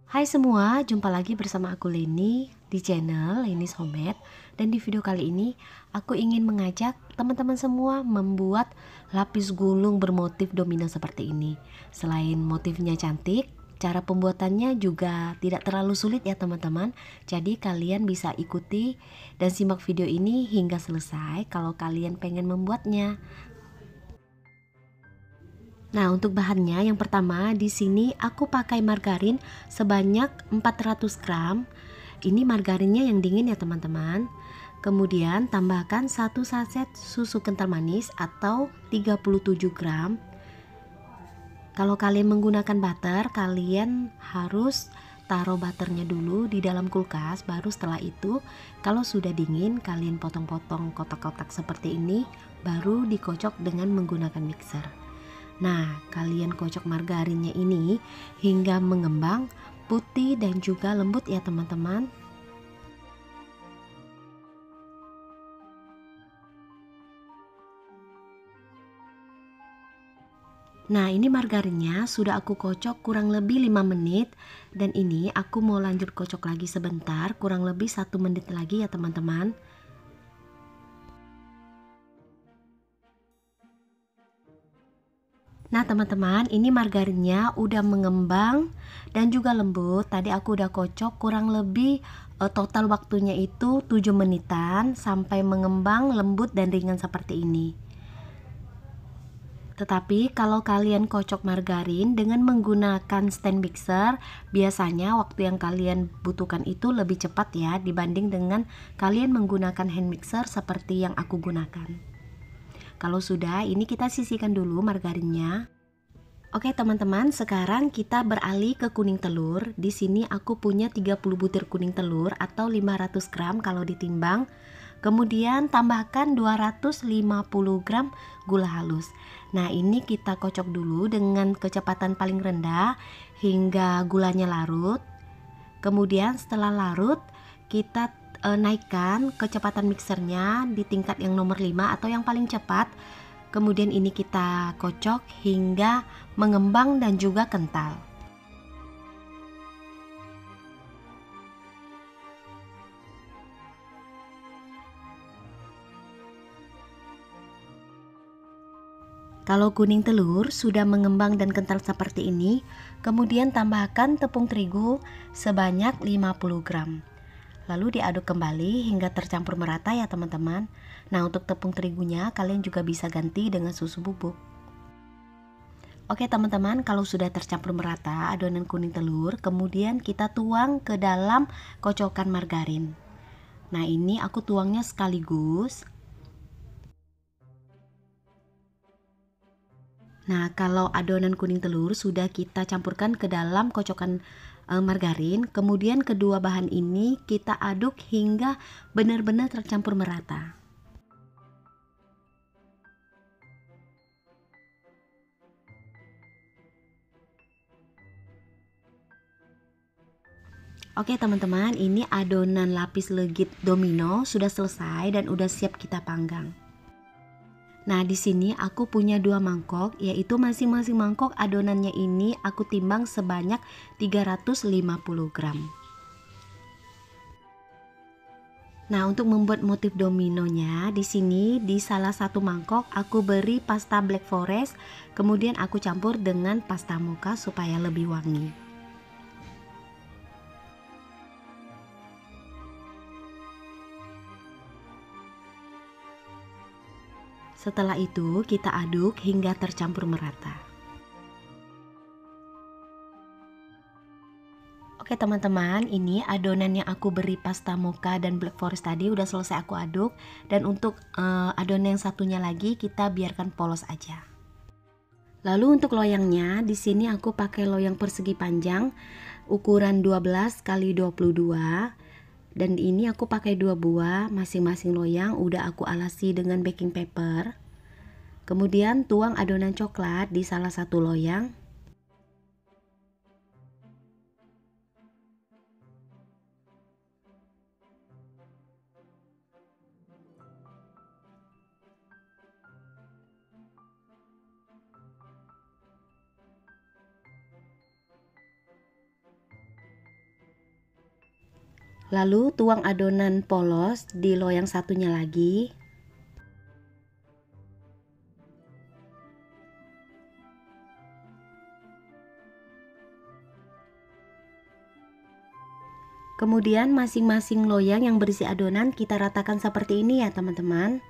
Hai semua, jumpa lagi bersama aku Leni di channel Leni's Homemade. Dan di video kali ini aku ingin mengajak teman-teman semua membuat lapis gulung bermotif domino seperti ini. Selain motifnya cantik, cara pembuatannya juga tidak terlalu sulit ya teman-teman. Jadi kalian bisa ikuti dan simak video ini hingga selesai kalau kalian pengen membuatnya. Nah, untuk bahannya yang pertama di sini aku pakai margarin sebanyak 400 gram. Ini margarinnya yang dingin ya, teman-teman. Kemudian tambahkan 1 saset susu kental manis atau 37 gram. Kalau kalian menggunakan butter, kalian harus taruh butternya dulu di dalam kulkas, baru setelah itu kalau sudah dingin kalian potong-potong kotak-kotak seperti ini, baru dikocok dengan menggunakan mixer. Nah, kalian kocok margarinnya ini hingga mengembang, putih dan juga lembut ya teman-teman. Nah, ini margarinnya sudah aku kocok kurang lebih 5 menit. Dan ini aku mau lanjut kocok lagi sebentar, kurang lebih 1 menit lagi ya teman-teman. Nah teman-teman, ini margarinnya udah mengembang dan juga lembut. Tadi aku udah kocok kurang lebih total waktunya itu 7 menitan sampai mengembang lembut dan ringan seperti ini. Tetapi kalau kalian kocok margarin dengan menggunakan stand mixer, biasanya waktu yang kalian butuhkan itu lebih cepat ya dibanding dengan kalian menggunakan hand mixer seperti yang aku gunakan. Kalau sudah, ini kita sisihkan dulu margarinnya. Oke teman-teman, sekarang kita beralih ke kuning telur. Di sini aku punya 30 butir kuning telur atau 500 gram kalau ditimbang. Kemudian tambahkan 250 gram gula halus. Nah, ini kita kocok dulu dengan kecepatan paling rendah hingga gulanya larut. Kemudian setelah larut, kita naikkan kecepatan mixernya di tingkat yang nomor 5 atau yang paling cepat. Kemudian ini kita kocok hingga mengembang dan juga kental. Kalau kuning telur sudah mengembang dan kental seperti ini, kemudian tambahkan tepung terigu sebanyak 50 gram. Lalu diaduk kembali hingga tercampur merata ya teman-teman. Nah, untuk tepung terigunya kalian juga bisa ganti dengan susu bubuk. Oke teman-teman, kalau sudah tercampur merata adonan kuning telur, kemudian kita tuang ke dalam kocokan margarin. Nah, ini aku tuangnya sekaligus. Nah, kalau adonan kuning telur sudah kita campurkan ke dalam kocokan margarin, kemudian kedua bahan ini kita aduk hingga benar-benar tercampur merata. Oke teman-teman, ini adonan lapis legit domino sudah selesai dan udah siap kita panggang. Nah, di sini aku punya 2 mangkok, yaitu masing-masing mangkok adonannya ini aku timbang sebanyak 350 gram. Nah, untuk membuat motif dominonya, di sini di salah satu mangkok aku beri pasta black forest, kemudian aku campur dengan pasta mocha supaya lebih wangi. Setelah itu kita aduk hingga tercampur merata. Oke teman-teman, ini adonan yang aku beri pasta mocha dan black forest tadi udah selesai aku aduk. Dan untuk adonan yang satunya lagi kita biarkan polos aja. Lalu untuk loyangnya, di sini aku pakai loyang persegi panjang ukuran 12 kali 22. Dan ini aku pakai 2 buah, masing-masing loyang udah aku alasi dengan baking paper. Kemudian tuang adonan coklat di salah satu loyang. Lalu tuang adonan polos di loyang satunya lagi. Kemudian masing-masing loyang yang berisi adonan kita ratakan seperti ini ya teman-teman.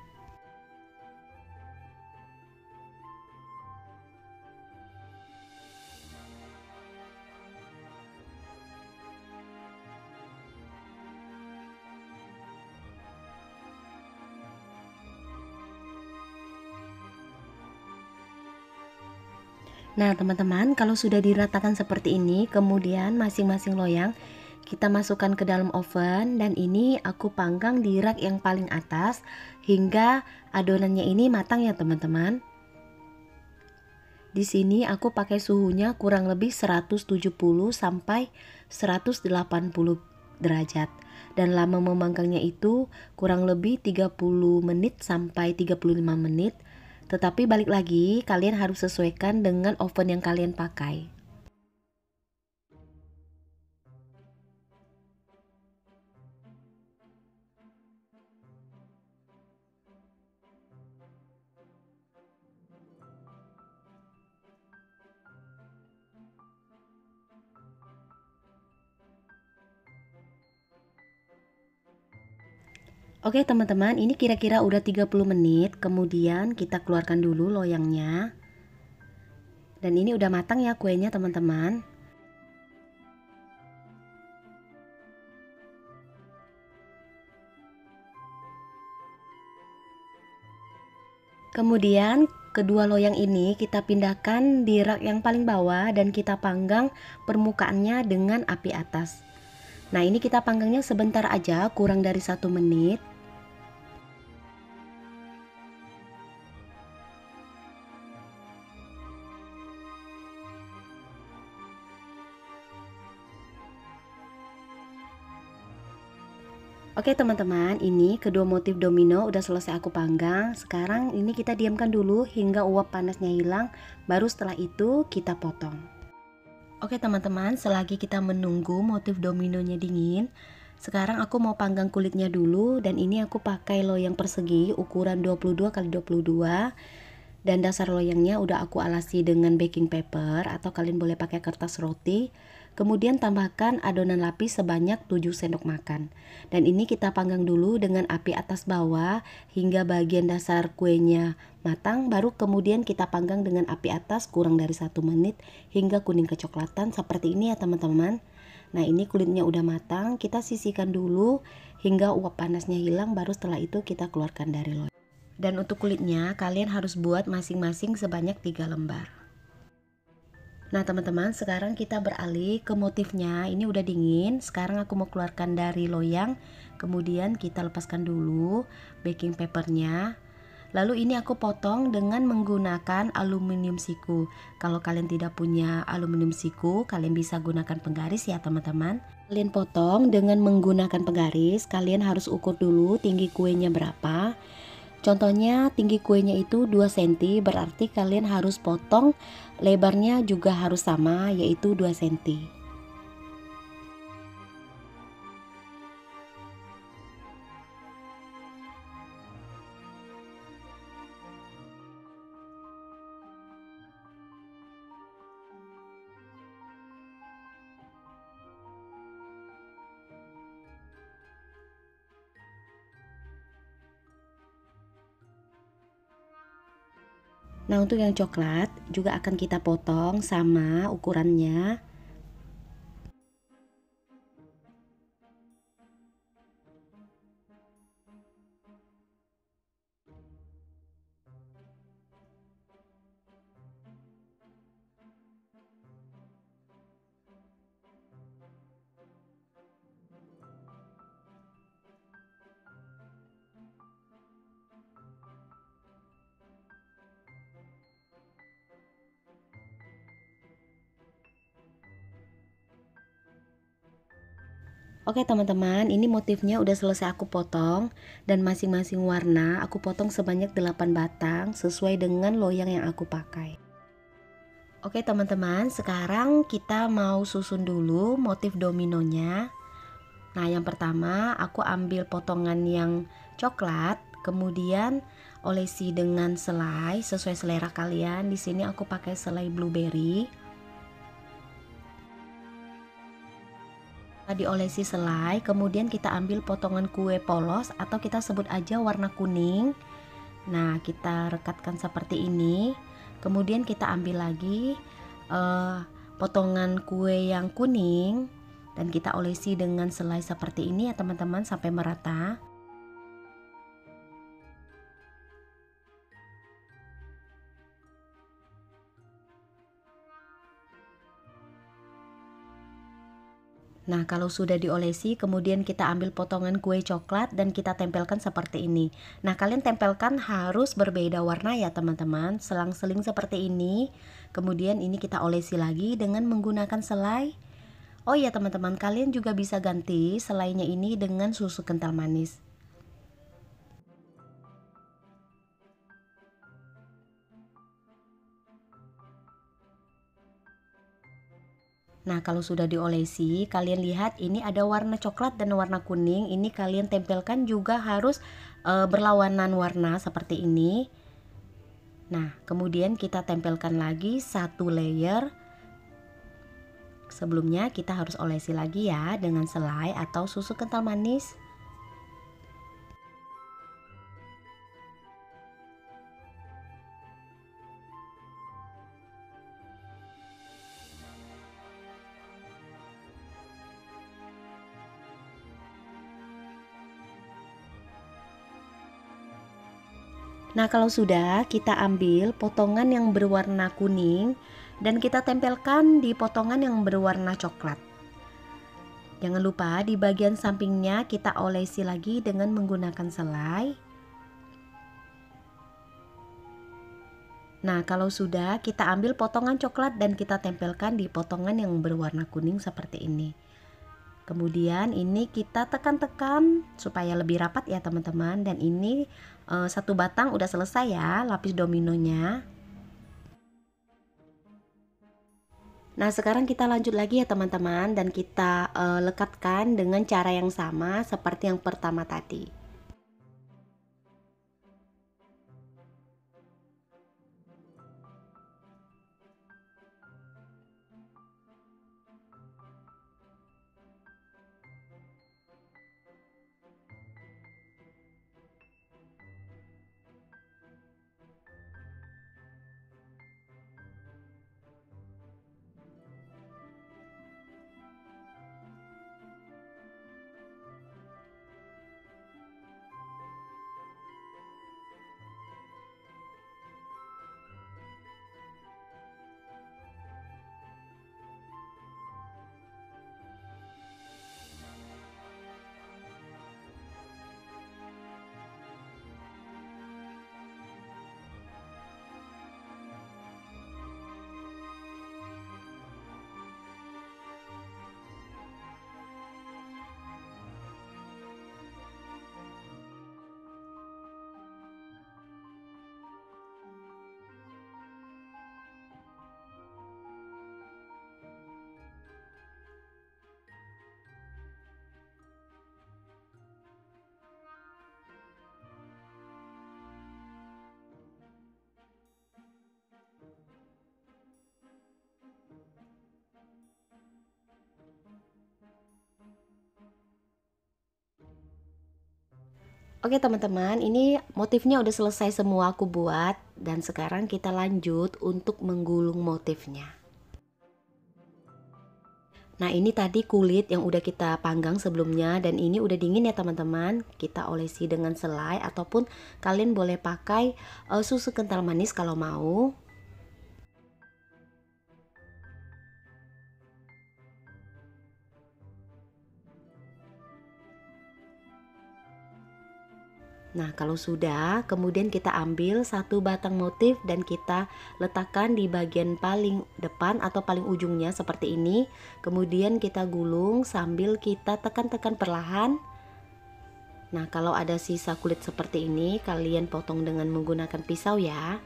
Nah teman-teman, kalau sudah diratakan seperti ini, kemudian masing-masing loyang kita masukkan ke dalam oven, dan ini aku panggang di rak yang paling atas hingga adonannya ini matang ya teman-teman. Di sini aku pakai suhunya kurang lebih 170 sampai 180 derajat, dan lama memanggangnya itu kurang lebih 30 menit sampai 35 menit. Tetapi balik lagi, kalian harus sesuaikan dengan oven yang kalian pakai. Oke teman-teman, ini kira-kira udah 30 menit, kemudian kita keluarkan dulu loyangnya. Dan ini udah matang ya kuenya teman-teman. Kemudian kedua loyang ini kita pindahkan di rak yang paling bawah dan kita panggang permukaannya dengan api atas. Nah ini kita panggangnya sebentar aja, kurang dari 1 menit. Oke teman-teman, ini kedua motif domino udah selesai aku panggang. Sekarang ini kita diamkan dulu hingga uap panasnya hilang, baru setelah itu kita potong. Oke teman-teman, selagi kita menunggu motif dominonya dingin, sekarang aku mau panggang kulitnya dulu. Dan ini aku pakai loyang persegi ukuran 22 x 22, dan dasar loyangnya udah aku alasi dengan baking paper atau kalian boleh pakai kertas roti. Kemudian tambahkan adonan lapis sebanyak 7 sendok makan. Dan ini kita panggang dulu dengan api atas bawah hingga bagian dasar kuenya matang, baru kemudian kita panggang dengan api atas kurang dari 1 menit hingga kuning kecoklatan seperti ini ya teman-teman. Nah ini kulitnya udah matang, kita sisihkan dulu hingga uap panasnya hilang, baru setelah itu kita keluarkan dari loyang. Dan untuk kulitnya kalian harus buat masing-masing sebanyak 3 lembar. Nah teman-teman, sekarang kita beralih ke motifnya. Ini udah dingin, sekarang aku mau keluarkan dari loyang. Kemudian kita lepaskan dulu baking papernya. Lalu ini aku potong dengan menggunakan aluminium siku. Kalau kalian tidak punya aluminium siku, kalian bisa gunakan penggaris ya teman-teman. Kalian potong dengan menggunakan penggaris. Kalian harus ukur dulu tinggi kuenya berapa. Contohnya tinggi kuenya itu 2 cm, berarti kalian harus potong lebarnya juga harus sama, yaitu 2 cm. Nah untuk yang coklat juga akan kita potong sama ukurannya. Oke teman-teman, ini motifnya udah selesai aku potong, dan masing-masing warna aku potong sebanyak 8 batang sesuai dengan loyang yang aku pakai. Oke teman-teman, sekarang kita mau susun dulu motif dominonya. Nah, yang pertama aku ambil potongan yang coklat, kemudian olesi dengan selai sesuai selera kalian. Di sini aku pakai selai blueberry. Diolesi selai, kemudian kita ambil potongan kue polos atau kita sebut aja warna kuning. Nah, kita rekatkan seperti ini. Kemudian kita ambil lagi potongan kue yang kuning dan kita olesi dengan selai seperti ini ya teman-teman, sampai merata. Nah, kalau sudah diolesi, kemudian kita ambil potongan kue coklat dan kita tempelkan seperti ini. Nah, kalian tempelkan harus berbeda warna ya teman-teman, selang-seling seperti ini. Kemudian ini kita olesi lagi dengan menggunakan selai. Oh iya teman-teman, kalian juga bisa ganti selainya ini dengan susu kental manis. Nah, kalau sudah diolesi, kalian lihat ini ada warna coklat dan warna kuning. Ini kalian tempelkan juga harus berlawanan warna seperti ini. Nah, kemudian kita tempelkan lagi satu layer. Sebelumnya kita harus olesi lagi ya dengan selai atau susu kental manis. Nah, kalau sudah, kita ambil potongan yang berwarna kuning dan kita tempelkan di potongan yang berwarna coklat. Jangan lupa di bagian sampingnya kita olesi lagi dengan menggunakan selai. Nah, kalau sudah, kita ambil potongan coklat dan kita tempelkan di potongan yang berwarna kuning seperti ini. Kemudian ini kita tekan-tekan supaya lebih rapat ya teman-teman. Dan ini satu batang udah selesai ya lapis dominonya. Nah, sekarang kita lanjut lagi ya teman-teman, dan kita lekatkan dengan cara yang sama seperti yang pertama tadi. Oke teman-teman, ini motifnya udah selesai semua aku buat, dan sekarang kita lanjut untuk menggulung motifnya. Nah, ini tadi kulit yang udah kita panggang sebelumnya dan ini udah dingin ya teman-teman. Kita olesi dengan selai ataupun kalian boleh pakai susu kental manis kalau mau. Nah, kalau sudah, kemudian kita ambil satu batang motif dan kita letakkan di bagian paling depan atau paling ujungnya seperti ini. Kemudian kita gulung sambil kita tekan-tekan perlahan. Nah, kalau ada sisa kulit seperti ini, kalian potong dengan menggunakan pisau ya.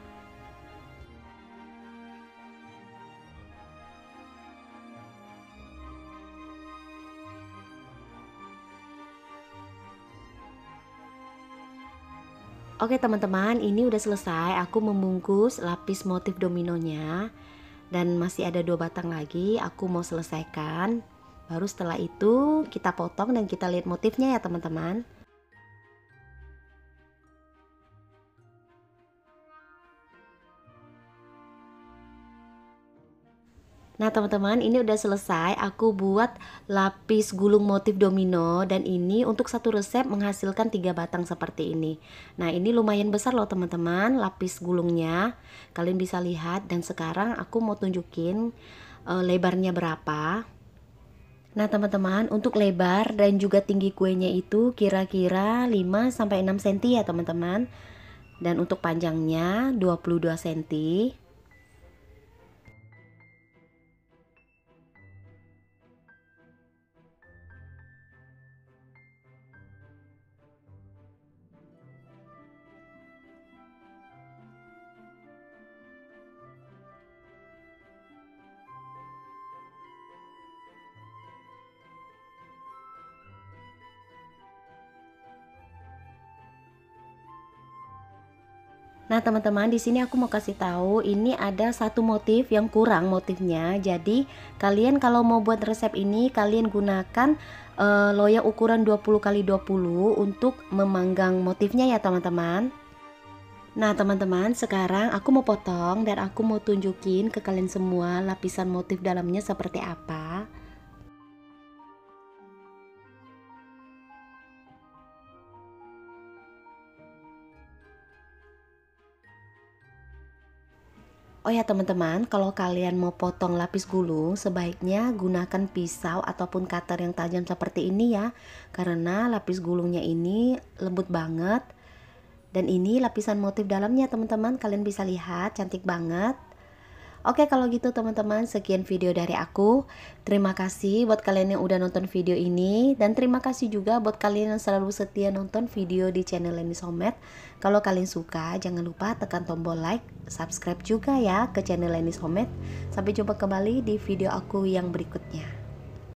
Oke teman-teman, ini udah selesai. Aku membungkus lapis motif dominonya dan masih ada 2 batang lagi. Aku mau selesaikan. Baru setelah itu kita potong dan kita lihat motifnya ya teman-teman. Nah teman-teman, ini udah selesai. Aku buat lapis gulung motif domino dan ini untuk satu resep menghasilkan 3 batang seperti ini. Nah ini lumayan besar loh teman-teman lapis gulungnya. Kalian bisa lihat dan sekarang aku mau tunjukin lebarnya berapa. Nah teman-teman, untuk lebar dan juga tinggi kuenya itu kira-kira 5-6 cm ya teman-teman. Dan untuk panjangnya 22 cm. Nah teman-teman, di sini aku mau kasih tahu ini ada satu motif yang kurang motifnya. Jadi kalian kalau mau buat resep ini kalian gunakan loyang ukuran 20x20 untuk memanggang motifnya ya teman-teman. Nah teman-teman, sekarang aku mau potong dan aku mau tunjukin ke kalian semua lapisan motif dalamnya seperti apa. Oh ya teman-teman, kalau kalian mau potong lapis gulung, sebaiknya gunakan pisau ataupun cutter yang tajam seperti ini ya. Karena lapis gulungnya ini lembut banget. Dan ini lapisan motif dalamnya teman-teman, kalian bisa lihat cantik banget. Oke kalau gitu teman-teman, sekian video dari aku. Terima kasih buat kalian yang udah nonton video ini. Dan terima kasih juga buat kalian yang selalu setia nonton video di channel Lenis Homemade. Kalau kalian suka, jangan lupa tekan tombol like, subscribe juga ya ke channel Lenis Homemade. Sampai jumpa kembali di video aku yang berikutnya.